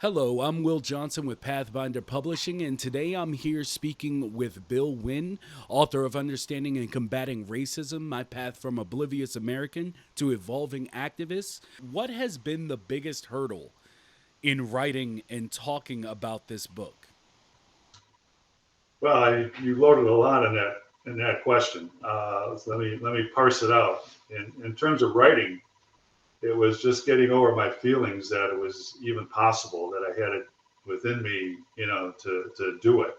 Hello, I'm Will Johnson with Pathbinder Publishing, and today I'm here speaking with Bill Wynne, author of Understanding and Combating Racism, My Path from Oblivious American to Evolving Activist. What has been the biggest hurdle in writing and talking about this book? Well, you loaded a lot in that question. So let me parse it out. In terms of writing, it was just getting over my feelings that it was even possible that I had it within me, to do it.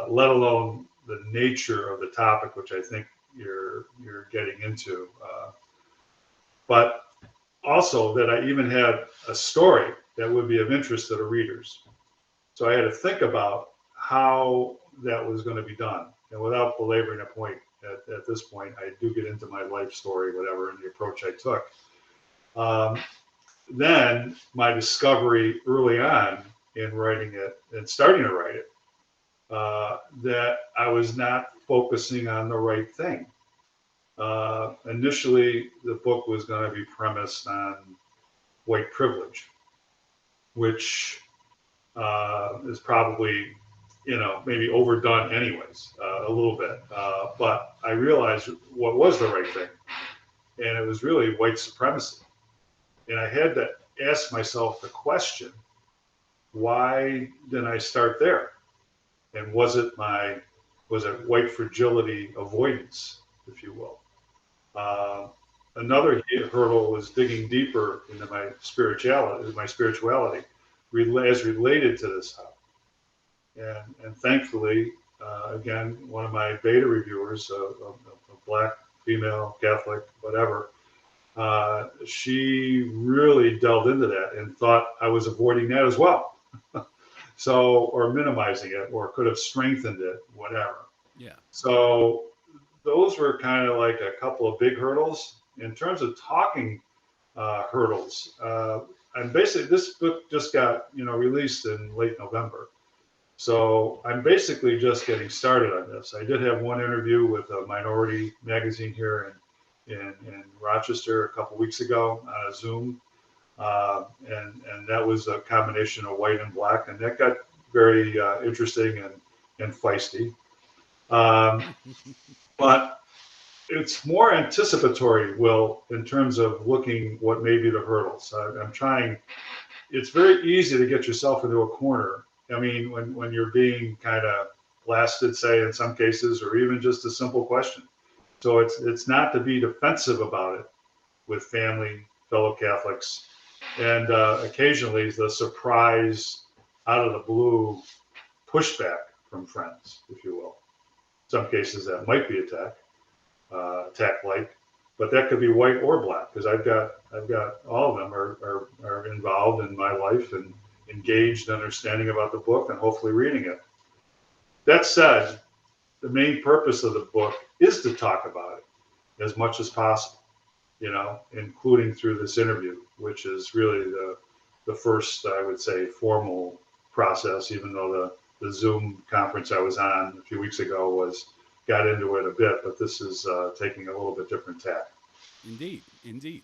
Let alone the nature of the topic, which I think you're getting into. But also that I even had a story that would be of interest to the readers. So I had to think about how that was going to be done. And without belaboring a point, at this point, I do get into my life story, whatever, and the approach I took. Um, then my discovery early on in writing it and starting to write it, that I was not focusing on the right thing. Initially, the book was going to be premised on white privilege, which is probably maybe overdone anyways, a little bit. But I realized what was the right thing, and it was really white supremacy. And I had to ask myself the question: why didn't I start there? And was it white fragility avoidance, if you will? Uh, Another hurdle was digging deeper into my spirituality, as related to this topic. And thankfully, again, one of my beta reviewers, a black female Catholic, whatever, she really delved into that and thought I was avoiding that as well. So, or minimizing it, or could have strengthened it, whatever. Yeah. So, those were kind of like a couple of big hurdles. In terms of talking hurdles, and basically this book just got released in late November. So I'm basically just getting started on this. I did have one interview with a minority magazine here in Rochester a couple weeks ago on a Zoom, and that was a combination of white and black, and that got very interesting and feisty. Um, but it's more anticipatory, Will, in terms of looking what may be the hurdles. I'm trying. It's very easy to get yourself into a corner. I mean, when you're being kind of blasted, say in some cases, or even just a simple question. So it's not to be defensive about it with family, fellow Catholics, and occasionally the surprise out of the blue pushback from friends, if you will. In some cases that might be attack like, but that could be white or black because I've got all of them are involved in my life and engaged, understanding about the book and hopefully reading it. That said, the main purpose of the book is to talk about it as much as possible, including through this interview, which is really the first, I would say, formal process, even though the Zoom conference I was on a few weeks ago got into it a bit, but this is taking a little bit different tack. Indeed, indeed.